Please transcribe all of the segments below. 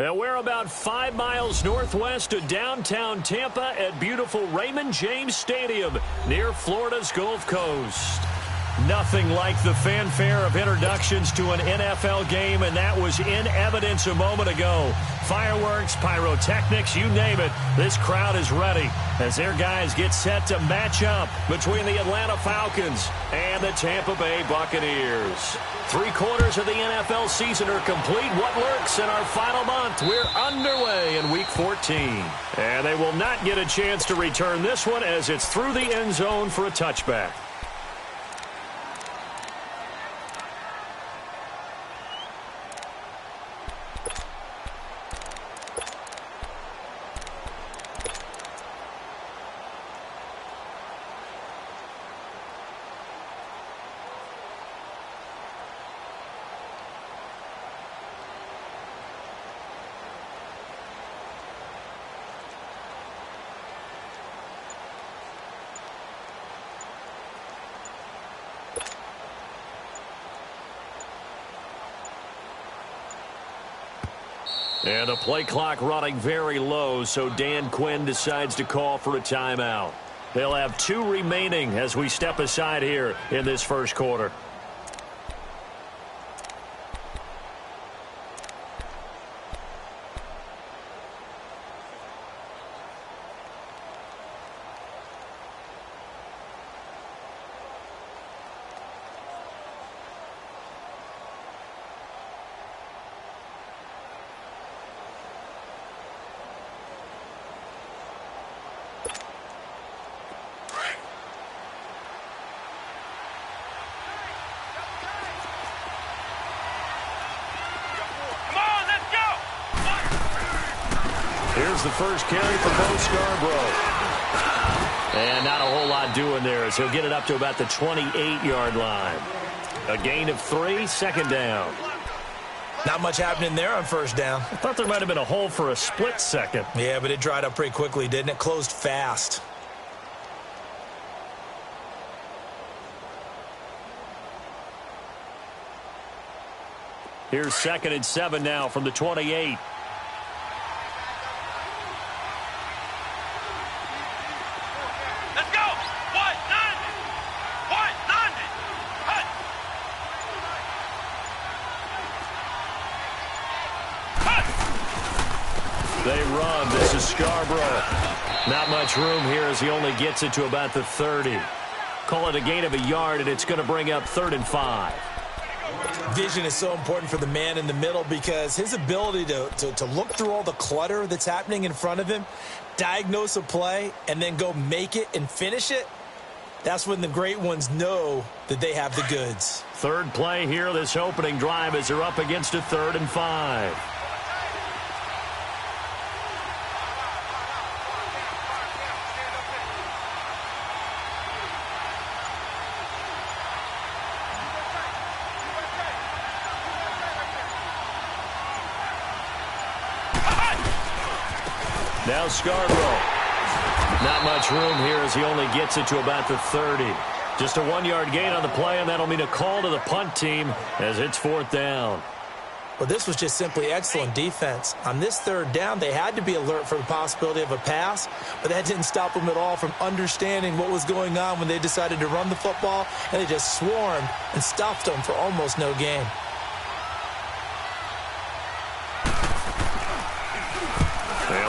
And we're about 5 miles northwest of downtown Tampa at beautiful Raymond James Stadium near Florida's Gulf Coast. Nothing like the fanfare of introductions to an NFL game, and that was in evidence a moment ago. Fireworks, pyrotechnics, you name it. This crowd is ready as their guys get set to match up between the Atlanta Falcons and the Tampa Bay Buccaneers. 3/4 of the NFL season are complete. What lurks in our final month? We're underway in Week 14. And they will not get a chance to return this one as it's through the end zone for a touchback. And the play clock running very low, so Dan Quinn decides to call for a timeout. They'll have 2 remaining as we step aside here in this first quarter. Here's the first carry for Bo Scarborough. And not a whole lot doing there as he'll get it up to about the 28-yard line. A gain of 3, second down. Not much happening there on first down. I thought there might have been a hole for a split second. Yeah, but it dried up pretty quickly, didn't it? Closed fast. Here's 2nd and 7 now from the 28. They run. This is Scarborough. Not much room here as he only gets it to about the 30. Call it a gain of a yard, and it's going to bring up 3rd and 5. Vision is so important for the man in the middle because his ability to look through all the clutter that's happening in front of him, diagnose a play, and then go make it and finish it, that's when the great ones know that they have the goods. Third play here, this opening drive, as they're up against a 3rd and 5. Now Scarborough. Not much room here as he only gets it to about the 30. Just a 1-yard gain on the play, and that'll mean a call to the punt team as it's 4th down. Well, this was just simply excellent defense. On this 3rd down, they had to be alert for the possibility of a pass, but that didn't stop them at all from understanding what was going on when they decided to run the football, and they just swarmed and stopped them for almost no gain.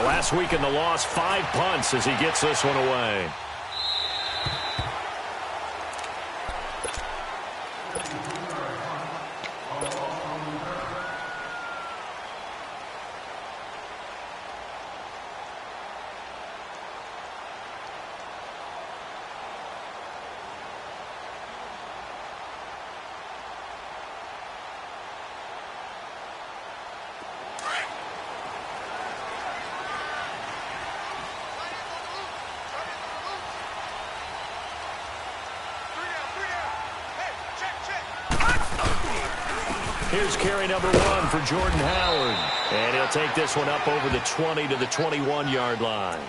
Last week in the loss, 5 punts as he gets this one away. Here's carry number 1 for Jordan Howard. And he'll take this one up over the 20 to the 21-yard line.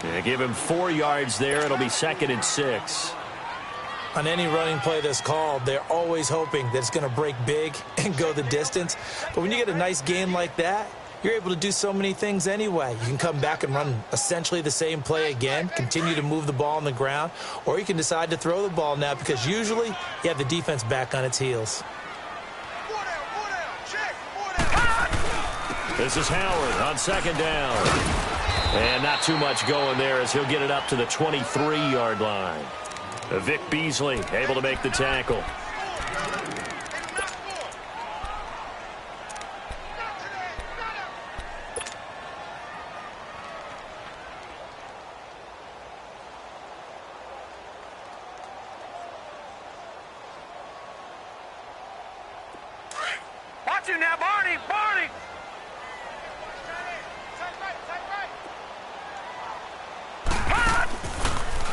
And give him 4 yards there. It'll be 2nd and 6. On any running play that's called, they're always hoping that it's going to break big and go the distance. But when you get a nice gain like that, you're able to do so many things anyway. You can come back and run essentially the same play again, continue to move the ball on the ground, or you can decide to throw the ball now because usually you have the defense back on its heels. This is Howard on second down. And not too much going there as he'll get it up to the 23-yard line. Vic Beasley able to make the tackle. Watch him now, Barney! Barney!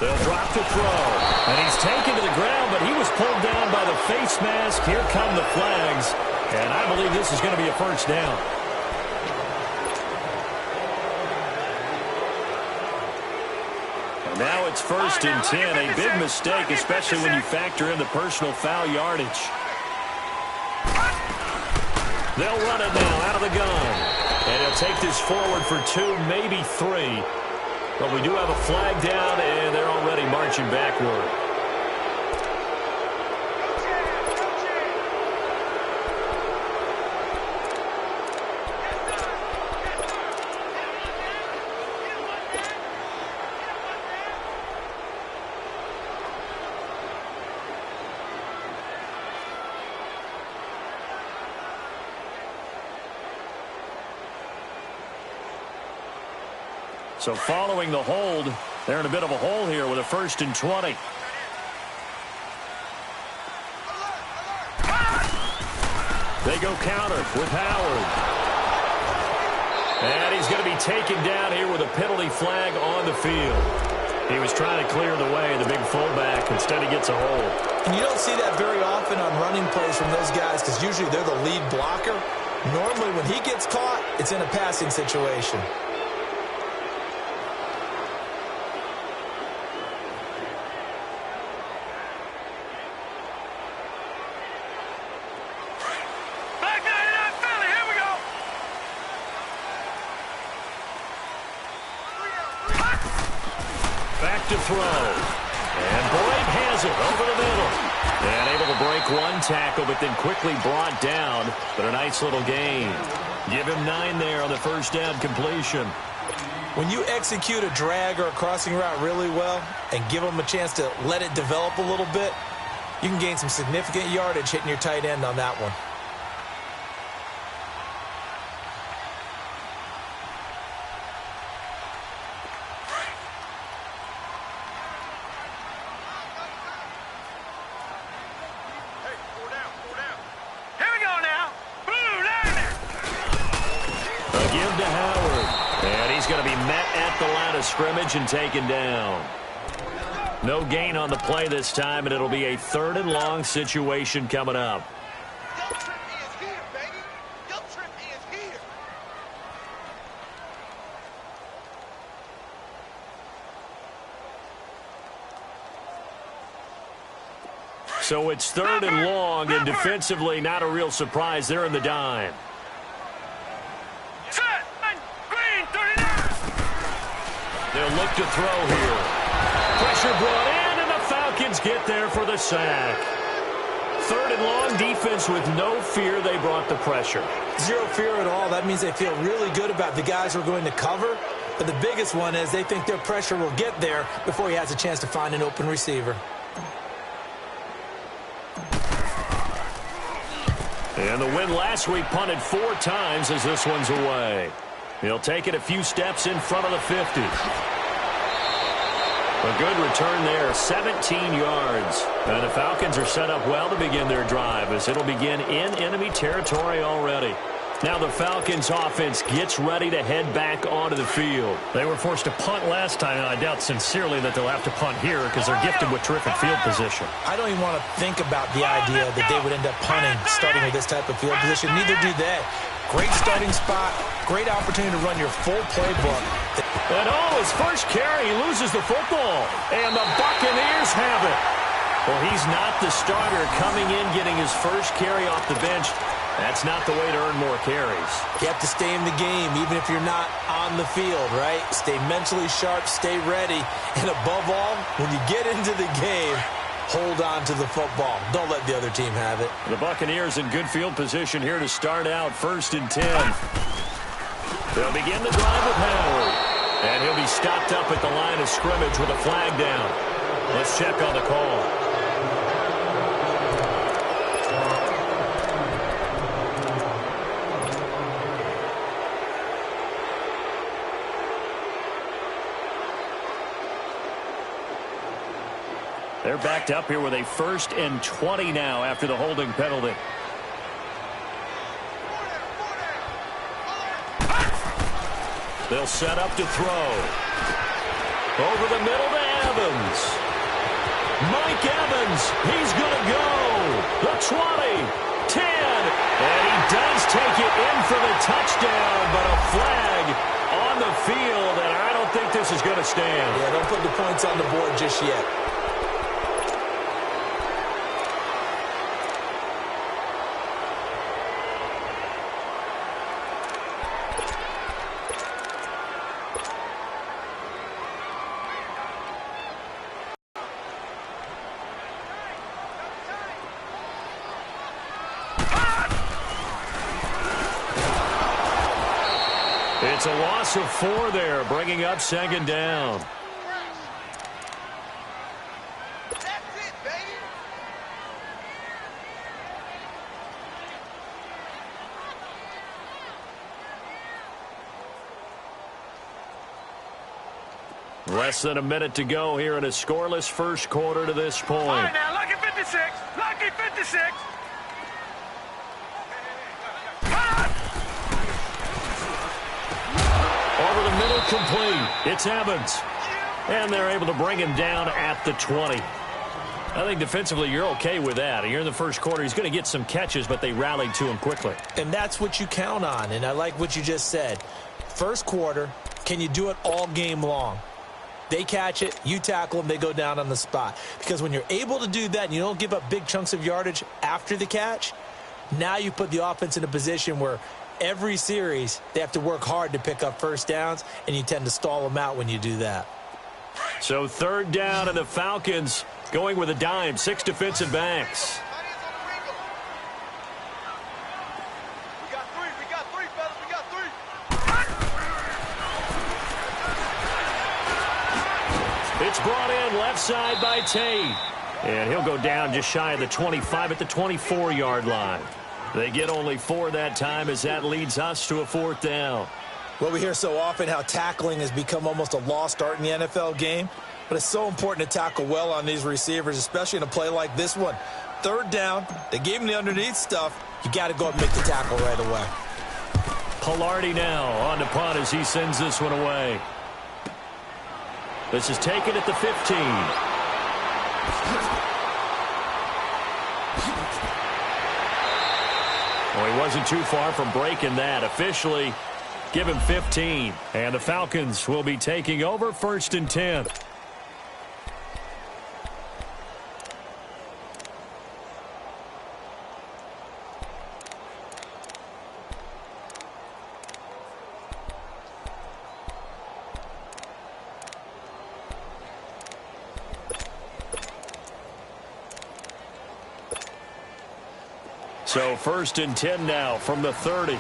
They'll drop to throw. And he's taken to the ground, but he was pulled down by the face mask. Here come the flags. And I believe this is going to be a first down. And now it's 1st and 10. A big mistake, especially when you factor in the personal foul yardage. They'll run it now out of the gun. And he'll take this forward for 2, maybe 3. But we do have a flag down, and they're already marching backward. So following the hold, they're in a bit of a hole here with a 1st and 20. They go counter with Howard. And he's going to be taken down here with a penalty flag on the field. He was trying to clear the way, the big fullback. Instead, he gets a hold. And you don't see that very often on running plays from those guys because usually they're the lead blocker. Normally, when he gets caught, it's in a passing situation. To throw. And Boyd has it over the middle. And able to break one tackle, but then quickly brought down. But a nice little gain. Give him 9 there on the first down completion. When you execute a drag or a crossing route really well and give them a chance to let it develop a little bit, you can gain some significant yardage hitting your tight end on that one. Scrimmage and taken down. No gain on the play this time, and it'll be a 3rd and long situation coming up. So it's 3rd and long, and defensively not a real surprise. They're in the dime. They'll look to throw here. Pressure brought in, and the Falcons get there for the sack. 3rd and long, defense with no fear. They brought the pressure. Zero fear at all. That means they feel really good about the guys who are going to cover. But the biggest one is they think their pressure will get there before he has a chance to find an open receiver. And the win last week punted 4 times as this one's away. He'll take it a few steps in front of the 50. A good return there, 17 yards. And the Falcons are set up well to begin their drive as it'll begin in enemy territory already. Now the Falcons offense gets ready to head back onto the field. They were forced to punt last time, and I doubt sincerely that they'll have to punt here because they're gifted with terrific field position. I don't even want to think about the idea that they would end up punting starting with this type of field position. Neither do they. Great starting spot, great opportunity to run your full playbook. And his first carry, he loses the football. And the Buccaneers have it. Well, he's not the starter coming in, getting his first carry off the bench. That's not the way to earn more carries. You have to stay in the game, even if you're not on the field, right? Stay mentally sharp, stay ready, and above all, when you get into the game, hold on to the football. Don't let the other team have it. The Buccaneers in good field position here to start out 1st and 10. They'll begin the drive with Howard. And he'll be stopped up at the line of scrimmage with a flag down. Let's check on the call. They're backed up here with a 1st and 20 now after the holding penalty. They'll set up to throw. Over the middle to Evans. Mike Evans, he's going to go. The 20, 10, and he does take it in for the touchdown, but a flag on the field, and I don't think this is going to stand. Yeah, don't put the points on the board just yet. It's a loss of 4 there, bringing up 2nd down. That's it, baby. Less than a minute to go here in a scoreless first quarter to this point. All right, now, lucky 56. Lucky 56. Over the middle, complete. It's Evans. And they're able to bring him down at the 20. I think defensively you're okay with that. You're in the first quarter. He's going to get some catches, but they rallied to him quickly. And that's what you count on, and I like what you just said. First quarter, can you do it all game long? They catch it, you tackle them, they go down on the spot. Because when you're able to do that and you don't give up big chunks of yardage after the catch, now you put the offense in a position where every series they have to work hard to pick up first downs, and you tend to stall them out when you do that. So 3rd down, and the Falcons going with a dime, 6 defensive backs. We got three, fellas, we got 3. It's brought in left side by Tate. And he'll go down just shy of the 25 at the 24-yard line. They get only 4 that time as that leads us to a 4th down. Well, we hear so often how tackling has become almost a lost art in the NFL game, but it's so important to tackle well on these receivers, especially in a play like this one. 3rd down, they gave him the underneath stuff. You got to go up and make the tackle right away. Pilardi now on the punt as he sends this one away. This is taken at the 15. Well, he wasn't too far from breaking that. Officially, give him 15. And the Falcons will be taking over 1st and 10. So 1st and 10 now from the 30.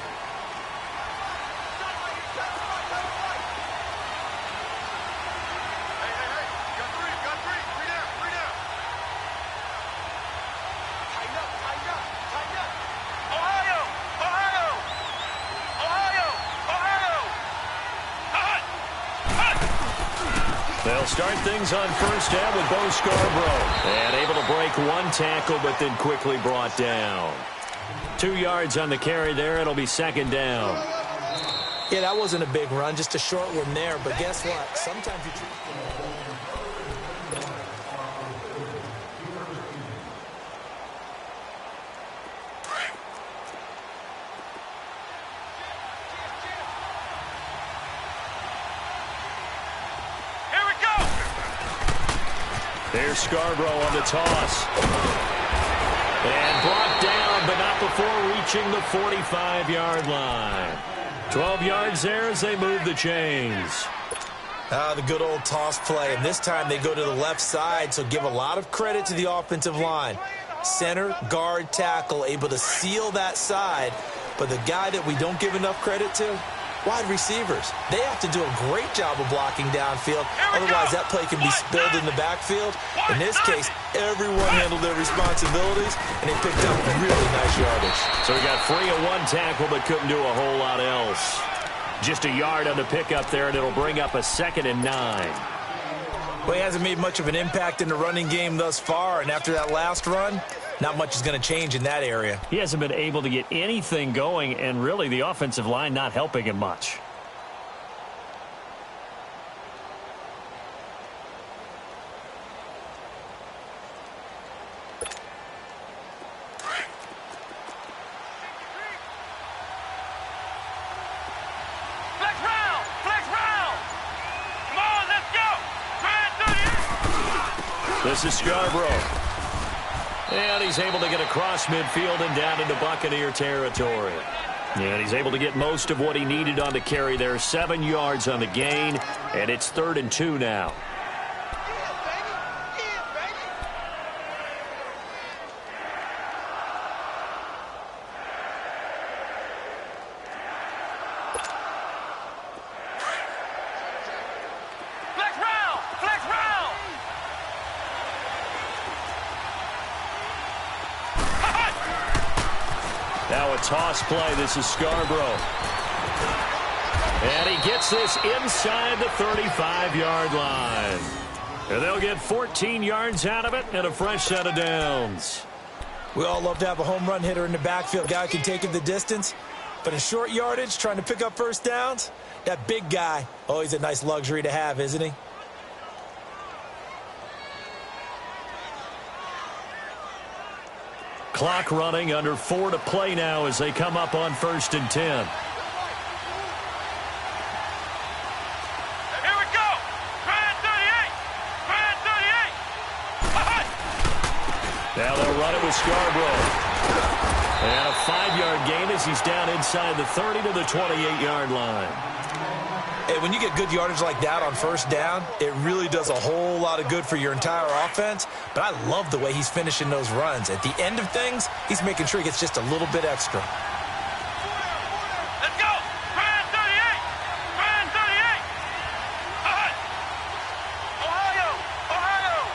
They'll start things on 1st down with Bo Scarborough. And able to break 1 tackle, but then quickly brought down. 2 yards on the carry there. It'll be 2nd down. Yeah, that wasn't a big run, just a short one there. But guess what? Sometimes you... There's Scarborough on the toss. And blocked down, but not before reaching the 45-yard line. 12 yards there as they move the chains. The good old toss play, and this time they go to the left side, so give a lot of credit to the offensive line. Center, guard, tackle, able to seal that side, but the guy that we don't give enough credit to, wide receivers. They have to do a great job of blocking downfield, otherwise that play can be spilled in the backfield. In this case, everyone handled their responsibilities, and they picked up really nice yardage. So he got free of one tackle, but couldn't do a whole lot else. Just a yard on the pickup there, and it'll bring up a 2nd and 9. Well, he hasn't made much of an impact in the running game thus far, and after that last run, not much is going to change in that area. He hasn't been able to get anything going, and really the offensive line not helping him much. This is Scarborough. And he's able to get across midfield and down into Buccaneer territory. And he's able to get most of what he needed on the carry there. 7 yards on the gain, and it's 3rd and 2 now. Now a toss play. This is Scarborough. And he gets this inside the 35-yard line. And they'll get 14 yards out of it and a fresh set of downs. We all love to have a home run hitter in the backfield. Guy can take it the distance. But in short yardage, trying to pick up first downs, that big guy, always a nice luxury to have, isn't he? Clock running, under 4 to play now as they come up on 1st and 10. Here we go. Grand 38. Grand 38. Now they'll run it with Scarborough. And a 5-yard gain as he's down inside the 30 to the 28-yard line. And when you get good yardage like that on first down, it really does a whole lot of good for your entire offense. But I love the way he's finishing those runs. At the end of things, he's making sure he gets just a little bit extra. Let's go. Grand 38. Grand 38. Ohio. Ohio.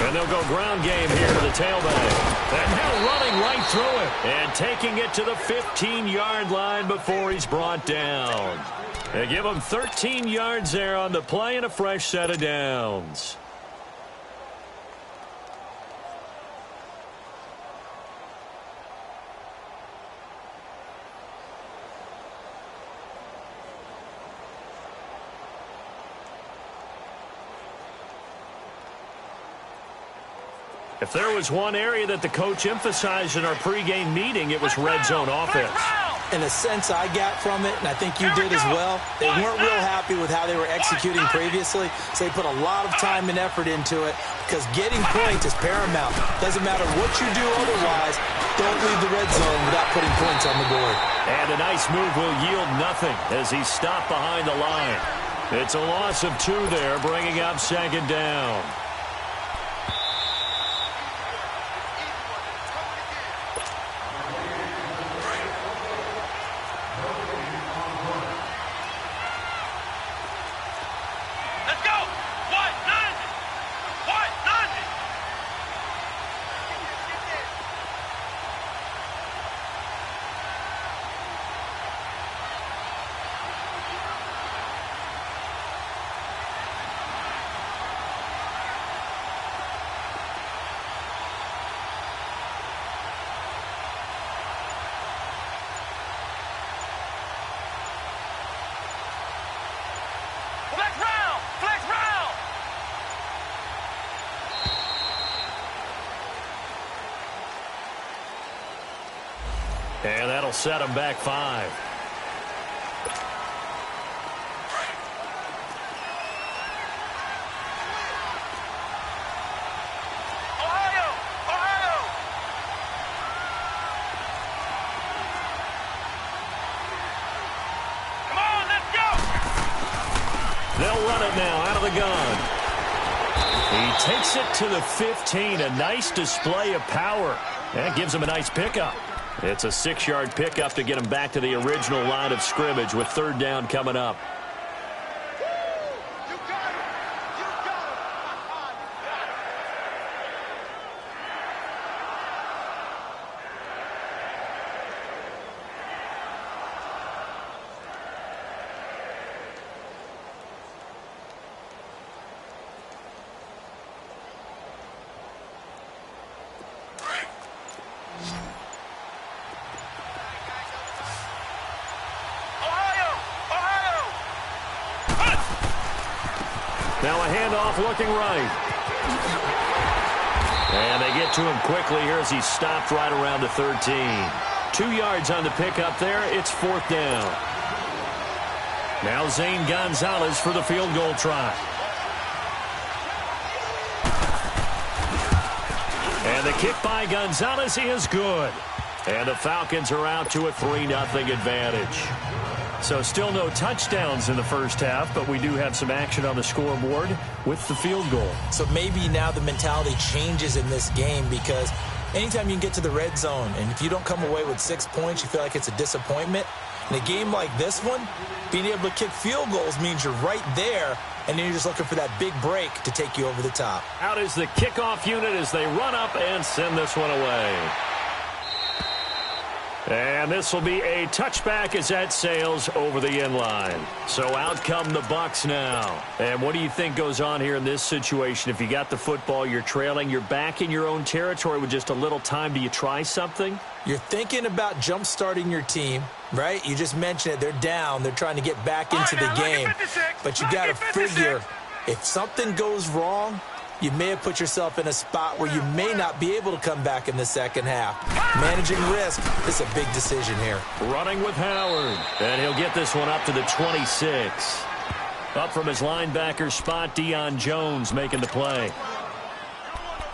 And they'll go ground game here to the tailback. And now running right through it. And taking it to the 15-yard line before he's brought down. They give him 13 yards there on the play and a fresh set of downs. If there was one area that the coach emphasized in our pregame meeting, it was red zone offense. In a sense I got from it, and I think you did as well, they weren't real happy with how they were executing previously, so they put a lot of time and effort into it because getting points is paramount. Doesn't matter what you do otherwise, don't leave the red zone without putting points on the board. And a nice move will yield nothing as he's stopped behind the line. It's a loss of 2 there, bringing up 2nd down. And that'll set them back 5. They'll run it now out of the gun. He takes it to the 15. A nice display of power. That gives him a nice pickup. It's a 6-yard pickup to get him back to the original line of scrimmage with 3rd down coming up. Now a handoff looking right. And they get to him quickly here as he stopped right around the 13. 2 yards on the pickup there. It's 4th down. Now Zane Gonzalez for the field goal try. And the kick by Gonzalez is good. And the Falcons are out to a 3-0 advantage. So still no touchdowns in the first half, but we do have some action on the scoreboard with the field goal. So maybe now the mentality changes in this game because anytime you can get to the red zone and if you don't come away with 6 points, you feel like it's a disappointment. In a game like this one, being able to kick field goals means you're right there, and then you're just looking for that big break to take you over the top. Out is the kickoff unit as they run up and send this one away. And this will be a touchback as that sails over the end line. So out come the Bucs now. And what do you think goes on here in this situation? If you got the football, you're trailing, you're back in your own territory with just a little time. Do you try something? You're thinking about jump-starting your team, right? You just mentioned it. They're down. They're trying to get back into the game. But you got to figure if something goes wrong, you may have put yourself in a spot where you may not be able to come back in the second half. Managing risk is a big decision here. Running with Howard. And he'll get this one up to the 26. Up from his linebacker spot, Deion Jones making the play.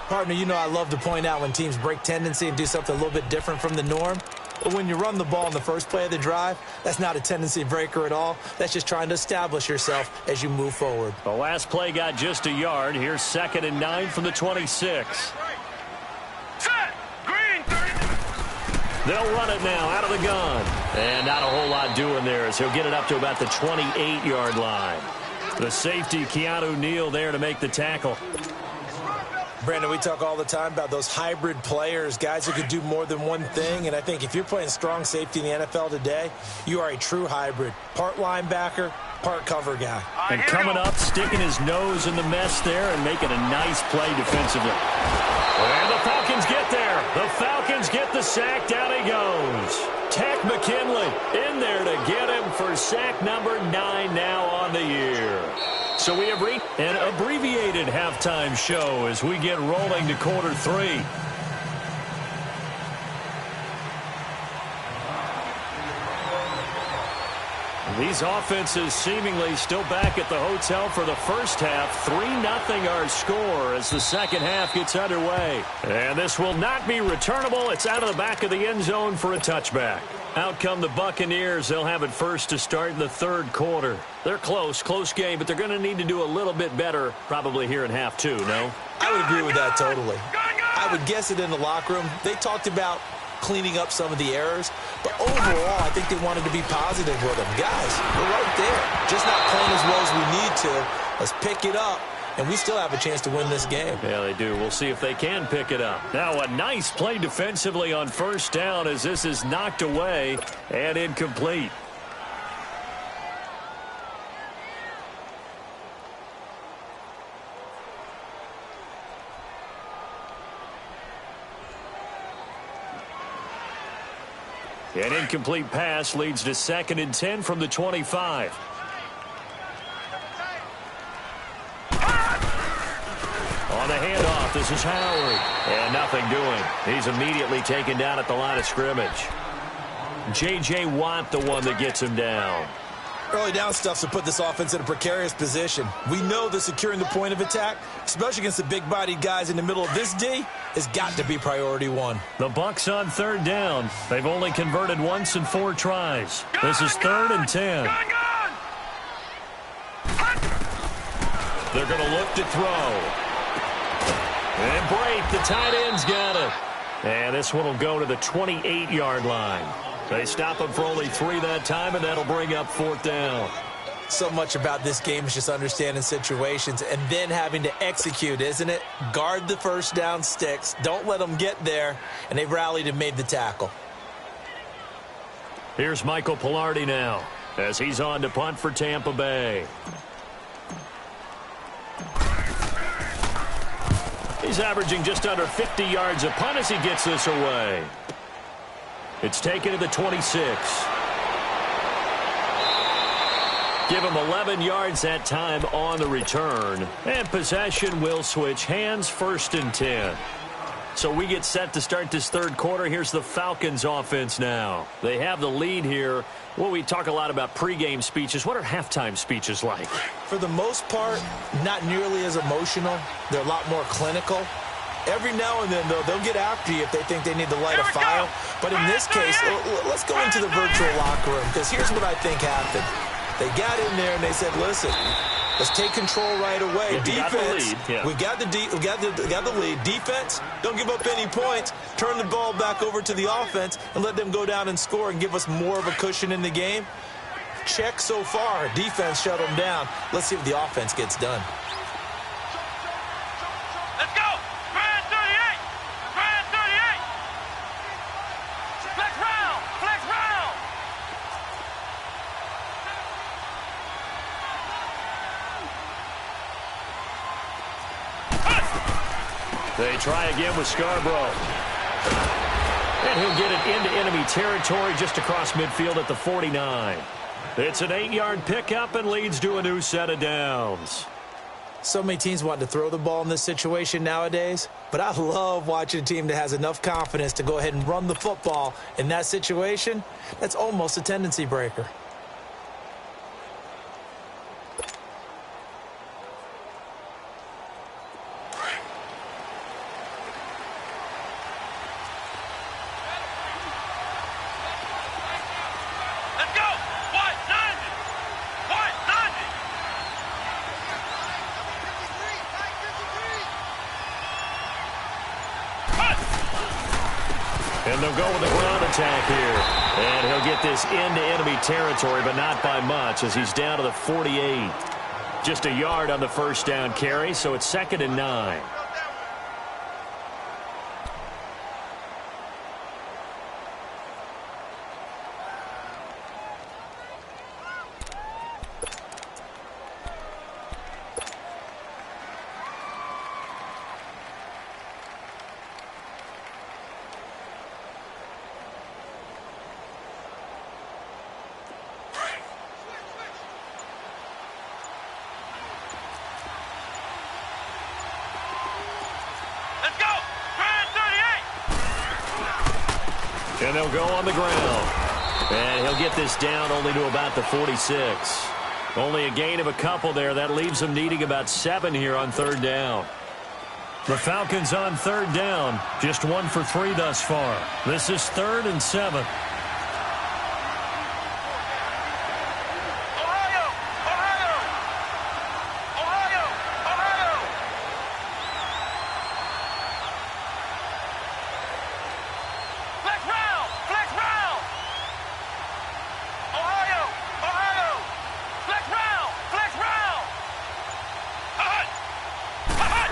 Partner, you know I love to point out when teams break tendency and do something a little bit different from the norm. But when you run the ball in the first play of the drive, that's not a tendency breaker at all. That's just trying to establish yourself as you move forward. The last play got just a yard. Here's 2nd and 9 from the 26. They'll run it now out of the gun. And not a whole lot doing there as he'll get it up to about the 28-yard line. The safety, Keanu Neal, there to make the tackle. Brandon, we talk all the time about those hybrid players, guys who could do more than one thing. And I think if you're playing strong safety in the NFL today, you are a true hybrid. Part linebacker, part cover guy. And coming up, sticking his nose in the mess there and making a nice play defensively. And the Falcons get there. The Falcons get the sack. Down he goes. Tech McKinley in there to get him for sack number 9 now on the year. So we have reached an abbreviated halftime show as we get rolling to quarter 3. These offenses seemingly still back at the hotel for the first half. 3-0 our score as the second half gets underway. And this will not be returnable. It's out of the back of the end zone for a touchback. Out come the Buccaneers. They'll have it first to start in the third quarter. They're close game, but they're going to need to do a little bit better probably here in half 2, no? I would agree with that totally. I would guess it in the locker room. They talked about cleaning up some of the errors, but overall, I think they wanted to be positive with them. Guys, we're right there. Just not playing as well as we need to. Let's pick it up, and we still have a chance to win this game. Yeah, they do. We'll see if they can pick it up. Now, a nice play defensively on first down as this is knocked away and incomplete. An incomplete pass leads to 2nd and 10 from the 25. On the handoff, this is Howard. And nothing doing. He's immediately taken down at the line of scrimmage. J.J. Watt the one that gets him down. Early down stuff to put this offense in a precarious position. We know that securing the point of attack, especially against the big-bodied guys in the middle of this D, has got to be priority one. The Bucs on third down. They've only converted once in 4 tries. This is 3rd and 10. They're going to look to throw. And break. The tight end's got it. And this one will go to the 28-yard line. They stop him for only 3 that time, and that'll bring up 4th down. So much about this game is just understanding situations and then having to execute, isn't it? Guard the first down sticks. Don't let them get there. And they've rallied and made the tackle. Here's Michael Pilardi now as he's on to punt for Tampa Bay. He's averaging just under 50 yards a punt as he gets this away. It's taken to the 26. Give him 11 yards that time on the return. And possession will switch hands, 1st and 10. So we get set to start this third quarter. Here's the Falcons offense now. They have the lead here. Well, we talk a lot about pregame speeches. What are halftime speeches like? For the most part, not nearly as emotional. They're a lot more clinical. Every now and then, though, they'll get after you if they think they need to light a fire. But in this case, let's go into the virtual locker room, because here's what I think happened. They got in there and they said, listen, let's take control right away. Defense, we got the lead. Defense, don't give up any points. Turn the ball back over to the offense and let them go down and score and give us more of a cushion in the game. Check so far. Defense shut them down. Let's see if the offense gets done. Let's go! Grand 38! Grand 38! Flex round! Flex round! They try again with Scarborough. And he'll get it into enemy territory just across midfield at the 49. It's an 8-yard pickup and leads to a new set of downs. So many teams want to throw the ball in this situation nowadays, but I love watching a team that has enough confidence to go ahead and run the football. In that situation, that's almost a tendency breaker. Let's go! White 90! White 90! And they'll go with the ground attack here. And he'll get this into enemy territory, but not by much as he's down to the 48. Just a yard on the first down carry, so it's 2nd and 9. Let's go! Grand 38! And they'll go on the ground. And he'll get this down only to about the 46. Only a gain of a couple there. That leaves them needing about 7 here on third down. The Falcons on third down. Just 1 for 3 thus far. This is 3rd and 7. Ohio! Ohio! Ohio! Ohio! Flex round! Flex round! Ohio! Ohio! Flex round! Flex round! Hut! Hut!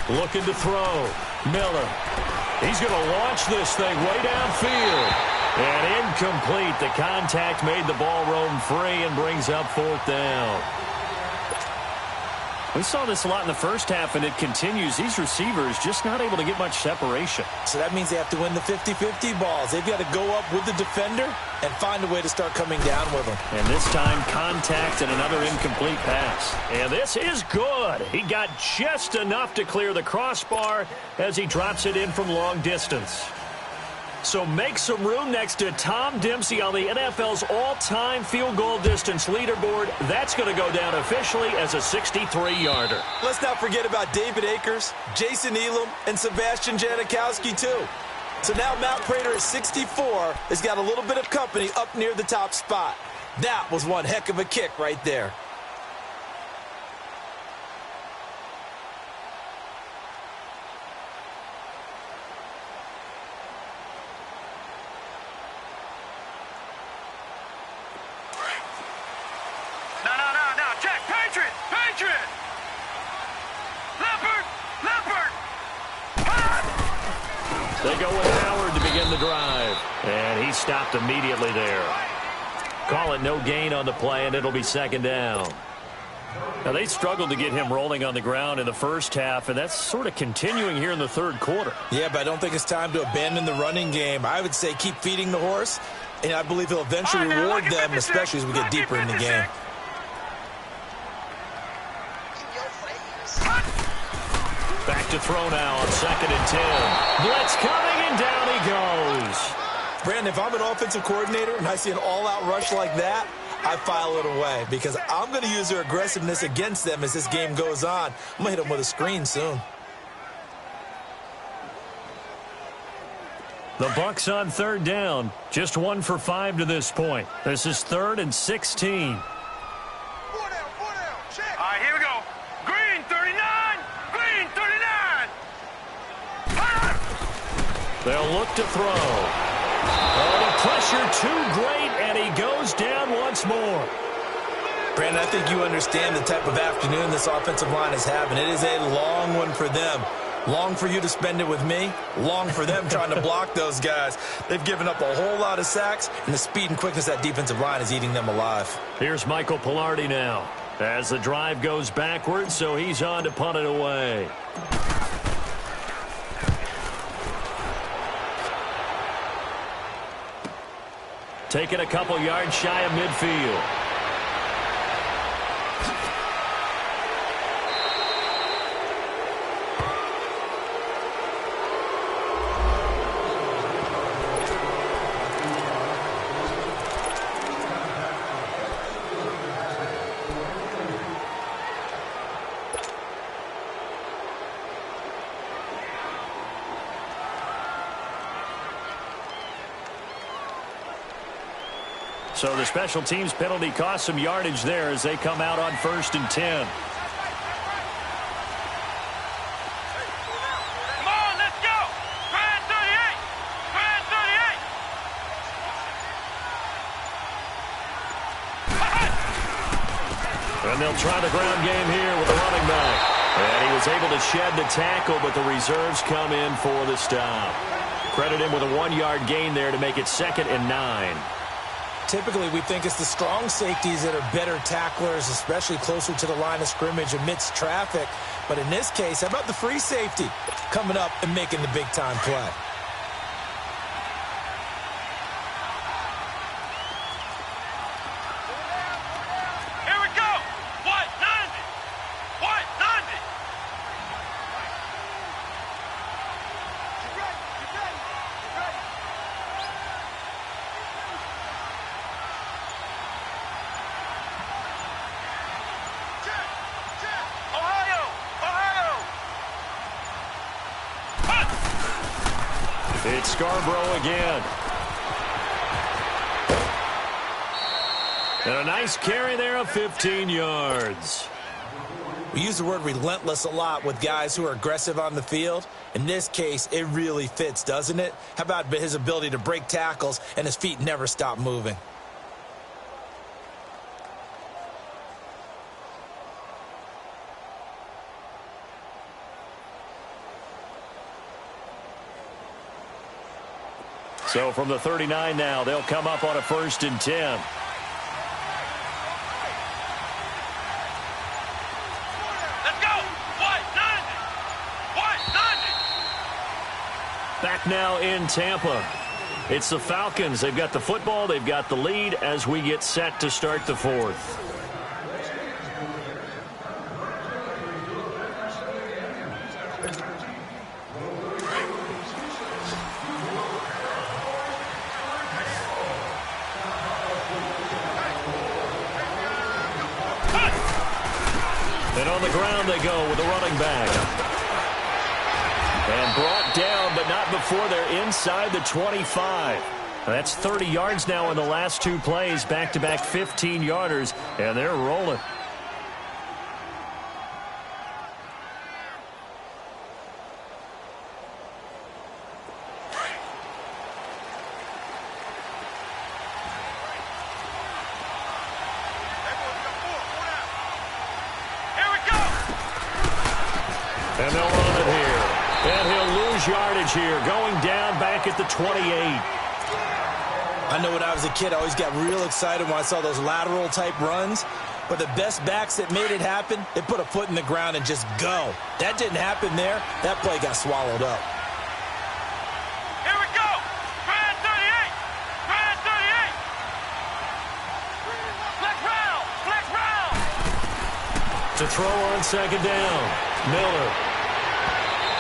Looking to throw. Miller. He's going to launch this thing way downfield. And incomplete. The contact made the ball roam free and brings up 4th down. We saw this a lot in the first half, and it continues. These receivers just not able to get much separation. So that means they have to win the 50-50 balls. They've got to go up with the defender and find a way to start coming down with them. And this time, contact and another incomplete pass. And this is good. He got just enough to clear the crossbar as he drops it in from long distance. So make some room next to Tom Dempsey on the NFL's all-time field goal distance leaderboard. That's going to go down officially as a 63-yarder. Let's not forget about David Akers, Jason Elam, and Sebastian Janikowski, too. So now Matt Prater at 64 has got a little bit of company up near the top spot. That was one heck of a kick right there. No, check, Patriot! Leopard! They go with Howard to begin the drive. And he stopped immediately there. Call it no gain on the play, and it'll be second down. Now, they struggled to get him rolling on the ground in the first half, and that's sort of continuing here in the third quarter. Yeah, but I don't think it's time to abandon the running game. I would say keep feeding the horse, and I believe he'll eventually reward them, especially as we get deeper in the game. Back to throw now on 2nd and 10. Blitz coming, and down he goes. Brandon, if I'm an offensive coordinator and I see an all-out rush like that, I file it away because I'm going to use their aggressiveness against them as this game goes on. I'm going to hit them with a screen soon. The Bucs on 3rd down. Just 1 for 5 to this point. This is 3rd and 16. 4 down, check. All right, here we go. Green 39! They'll look to throw. Oh, the pressure too great, and he goes down once more. Brandon, I think you understand the type of afternoon this offensive line is having. It is a long one for them. Long for you to spend it with me. Long for them trying to block those guys. They've given up a whole lot of sacks, and the speed and quickness of that defensive line is eating them alive. Here's Michael Pilardi now as the drive goes backwards, so he's on to punt it away. Taking a couple yards shy of midfield. So the special teams penalty cost some yardage there as they come out on 1st and 10. Come on, let's go! Grand 38! Grand 38! And they'll try the ground game here with the running back. And he was able to shed the tackle, but the reserves come in for the stop. Credit him with a 1-yard gain there to make it 2nd and 9. Typically, we think it's the strong safeties that are better tacklers, especially closer to the line of scrimmage amidst traffic. But in this case, how about the free safety coming up and making the big-time play? Here we go! White 90! White 90! You're ready! It's Scarborough again. And a nice carry there of 15 yards. We use the word relentless a lot with guys who are aggressive on the field. In this case, it really fits, doesn't it? How about his ability to break tackles and his feet never stop moving? So from the 39 now, they'll come up on a 1st and 10. Let's go! White 90! White 90! Back now in Tampa. It's the Falcons. They've got the football. They've got the lead as we get set to start the 4th. And on the ground they go with a running back. And brought down, but not before they're inside the 25. That's 30 yards now in the last two plays, back-to-back 15-yarders, and they're rolling. And they'll run it here. And he'll lose yardage here, going down back at the 28. I know when I was a kid, I always got real excited when I saw those lateral-type runs. But the best backs that made it happen, they put a foot in the ground and just go. That didn't happen there. That play got swallowed up. Here we go. Grand 38. Grand 38. Flex round. Flex round. To throw on second down. Miller.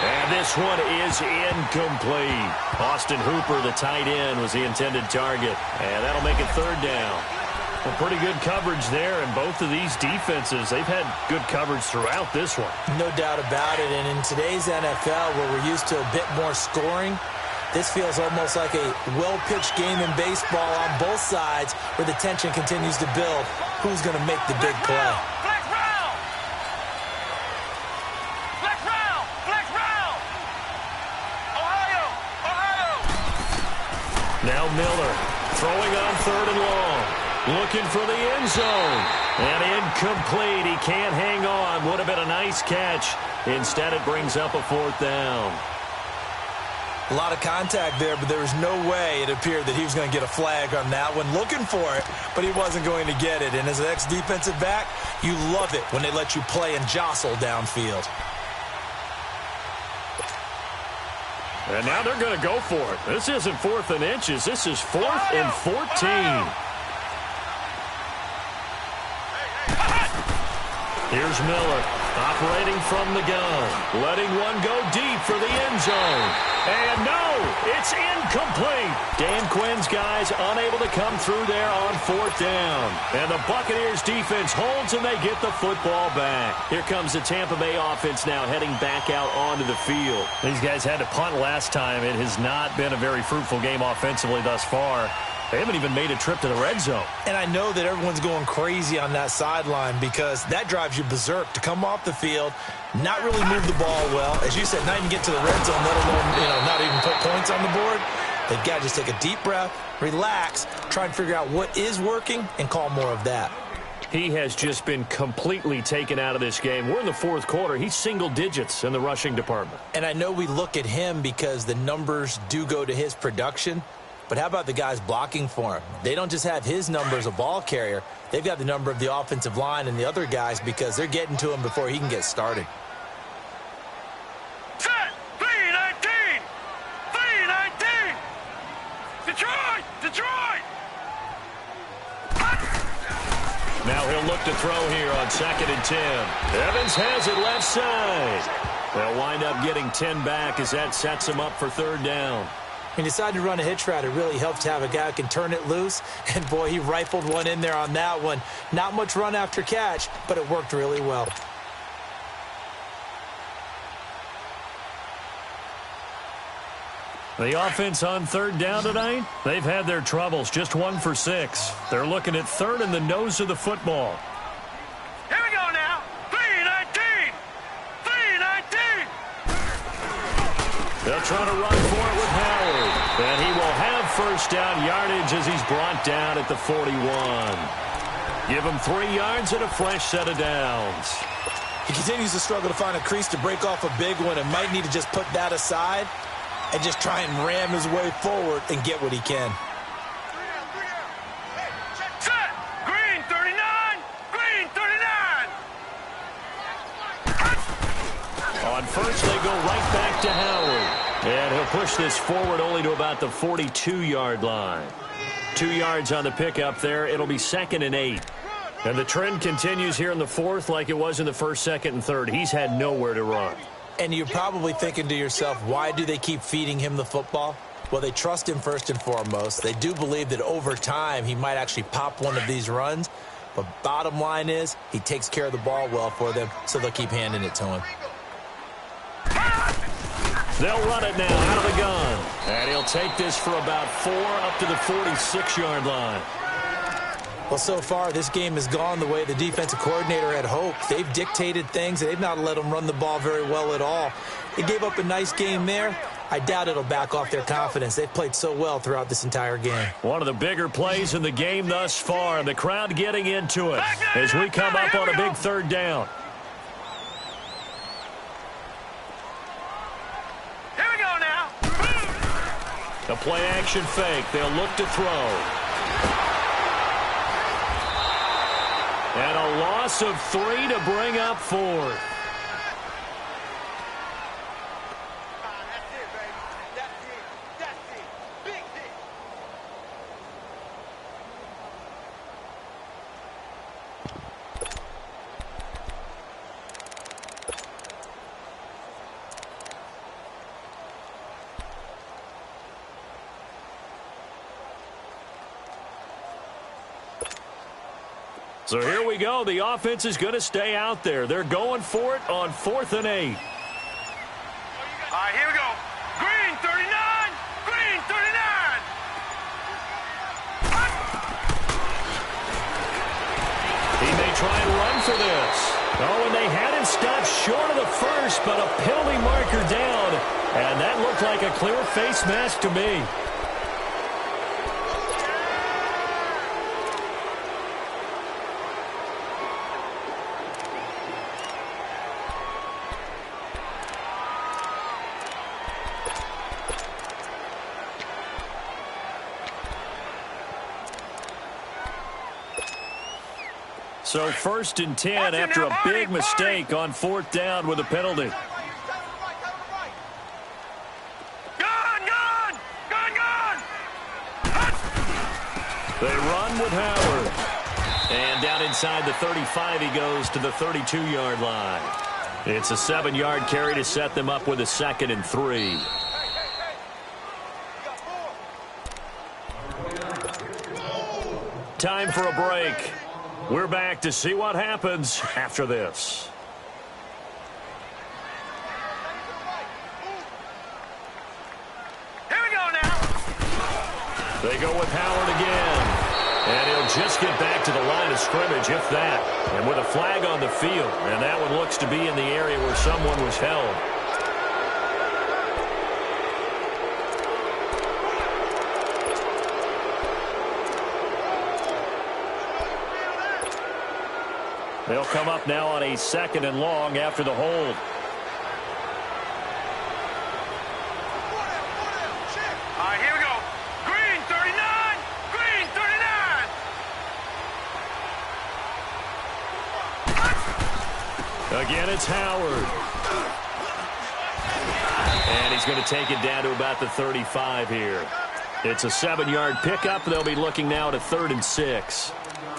And this one is incomplete. Austin Hooper, the tight end, was the intended target. And that'll make it third down. Well, pretty good coverage there, and both of these defenses, they've had good coverage throughout this one. No doubt about it. And in today's NFL, where we're used to a bit more scoring, this feels almost like a well-pitched game in baseball on both sides where the tension continues to build. Who's going to make the big play? Now Miller throwing on third and long, looking for the end zone. And incomplete. He can't hang on. Would have been a nice catch. Instead, it brings up a fourth down. A lot of contact there, but there was no way it appeared that he was going to get a flag on that one. Looking for it, but he wasn't going to get it. And as an ex-defensive back, you love it when they let you play and jostle downfield. And now they're going to go for it. This isn't 4th and inches. This is 4th and 14. Here's Miller operating from the gun, letting one go deep for the end zone. And no, it's incomplete. Dan Quinn's guys unable to come through there on 4th down. And the Buccaneers defense holds and they get the football back. Here comes the Tampa Bay offense now heading back out onto the field. These guys had to punt last time. It has not been a very fruitful game offensively thus far. They haven't even made a trip to the red zone. And I know that everyone's going crazy on that sideline because that drives you berserk to come off the field, not really move the ball well. As you said, not even get to the red zone, let alone, not even put points on the board. They've got to just take a deep breath, relax, try and figure out what is working and call more of that. He has just been completely taken out of this game. We're in the 4th quarter. He's single digits in the rushing department. And I know we look at him because the numbers do go to his production. But how about the guys blocking for him? They don't just have his number as a ball carrier. They've got the number of the offensive line and the other guys because they're getting to him before he can get started. Set! 3-19! 3-19! Detroit! Detroit! Now he'll look to throw here on 2nd and 10. Evans has it left side. They'll wind up getting 10 back as that sets him up for 3rd down. He decided to run a hitch route. It really helps to have a guy who can turn it loose. And, boy, he rifled one in there on that one. Not much run after catch, but it worked really well. The offense on 3rd down tonight, they've had their troubles. Just 1 for 6. They're looking at 3rd in the nose of the football. Here we go now. 3-19! 3-19! They'll try to run for it with Howard. And he will have 1st down yardage as he's brought down at the 41. Give him 3 yards and a fresh set of downs. He continues to struggle to find a crease to break off a big one and might need to just put that aside and just try and ram his way forward and get what he can. Set! Green 39! Green 39! On 1st, they go right back to Howard. And he'll push this forward only to about the 42-yard line. 2 yards on the pickup there. It'll be 2nd and 8. And the trend continues here in the 4th like it was in the 1st, 2nd, and 3rd. He's had nowhere to run. And you're probably thinking to yourself, why do they keep feeding him the football? Well, they trust him first and foremost. They do believe that over time he might actually pop one of these runs. But bottom line is, he takes care of the ball well for them, so they'll keep handing it to him. They'll run it now out of the gun. And he'll take this for about 4 up to the 46-yard line. Well, so far, this game has gone the way the defensive coordinator had hoped. They've dictated things, and they've not let them run the ball very well at all. They gave up a nice game there. I doubt it'll back off their confidence. They've played so well throughout this entire game. One of the bigger plays in the game thus far. The crowd getting into it as we come up on a big third down. Here we go now. A play-action fake. They'll look to throw. And a loss of 3 to bring up 4th. So here we go. The offense is going to stay out there. They're going for it on 4th and 8. All right, here we go. Green 39. Green 39. He may try and run for this. Oh, and they had him stopped short of the first, but a penalty marker down. And that looked like a clear face mask to me. So 1st and 10 after a big mistake on 4th down with a penalty. They run with Howard. And down inside the 35 he goes to the 32-yard line. It's a 7-yard carry to set them up with a 2nd and 3. Time for a break. We're back to see what happens after this. Here we go now. They go with Howard again. And he'll just get back to the line of scrimmage, if that. And with a flag on the field. And that one looks to be in the area where someone was held. They'll come up now on a 2nd and long after the hold. All right, here we go. Green 39. Green 39. Again, it's Howard. And he's going to take it down to about the 35 here. It's a 7-yard pickup. They'll be looking now at a 3rd and 6.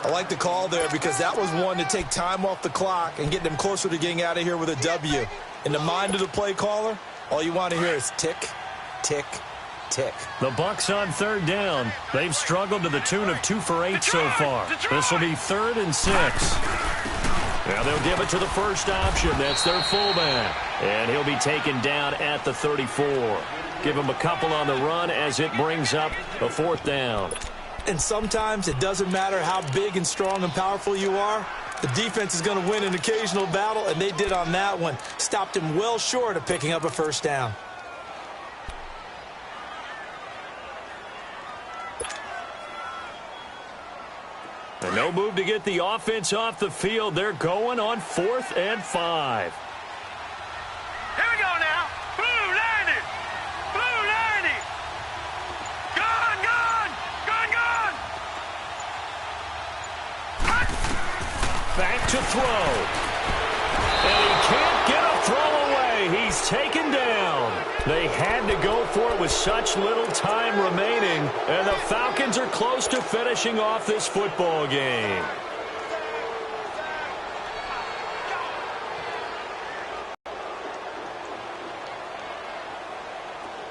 I like the call there because that was one to take time off the clock and get them closer to getting out of here with a W. In the mind of the play caller, all you want to hear is tick, tick, tick. The Bucs on 3rd down. They've struggled to the tune of 2 for 8 so far. This will be 3rd and 6. Now they'll give it to the first option. That's their fullback. And he'll be taken down at the 34. Give him a couple on the run as it brings up a 4th down. And sometimes it doesn't matter how big and strong and powerful you are. The defense is going to win an occasional battle, and they did on that one. Stopped him well short of picking up a first down. And no move to get the offense off the field. They're going on 4th and 5. Here we go now. Blue 90. Blue 90. Gun, gun. Gun, gun. Back to throw. And he can't get a throw away. He's taken down. They had to go for it with such little time remaining. And the Falcons are close to finishing off this football game.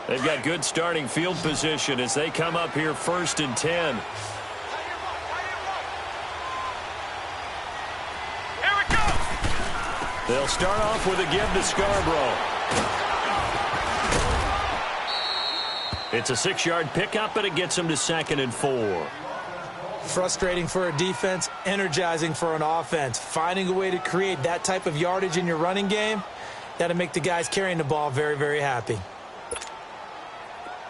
They've got good starting field position as they come up here 1st and 10. They'll start off with a give to Scarborough. It's a 6-yard pickup, and it gets him to 2nd and 4. Frustrating for a defense, energizing for an offense. Finding a way to create that type of yardage in your running game, that'll make the guys carrying the ball very, very happy.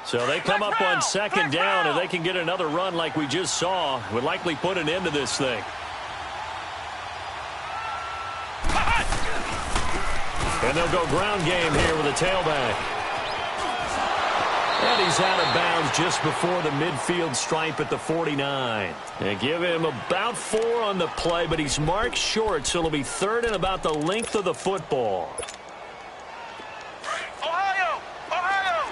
So they come up on 2nd down, and they can get another run like we just saw. Would likely put an end to this thing. And they'll go ground game here with a tailback. And he's out of bounds just before the midfield stripe at the 49. They give him about 4 on the play, but he's marked short, so it'll be 3rd and about the length of the football. Ohio! Ohio!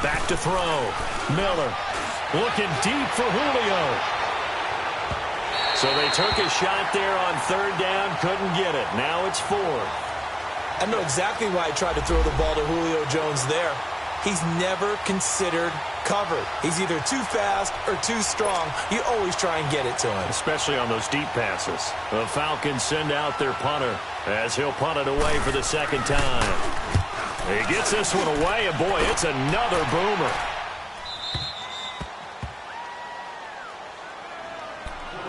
Back to throw. Miller looking deep for Julio. So they took a shot there on 3rd down, couldn't get it. Now it's 4th. I know exactly why he tried to throw the ball to Julio Jones there. He's never considered covered. He's either too fast or too strong. You always try and get it to him. Especially on those deep passes. The Falcons send out their punter as he'll punt it away for the 2nd time. He gets this one away, and boy, it's another boomer.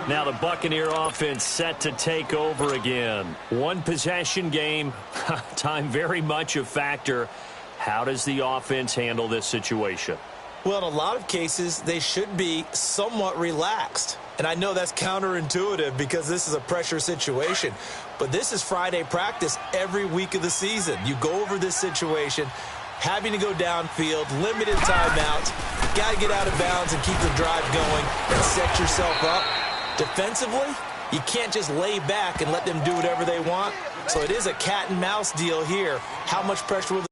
Now the Buccaneer offense set to take over again. One possession game, time very much a factor. How does the offense handle this situation? Well, in a lot of cases, they should be somewhat relaxed. And I know that's counterintuitive because this is a pressure situation. But this is Friday practice every week of the season. You go over this situation, having to go downfield, limited timeouts. Got to get out of bounds and keep the drive going and set yourself up. Defensively, you can't just lay back and let them do whatever they want. So it is a cat and mouse deal here. How much pressure will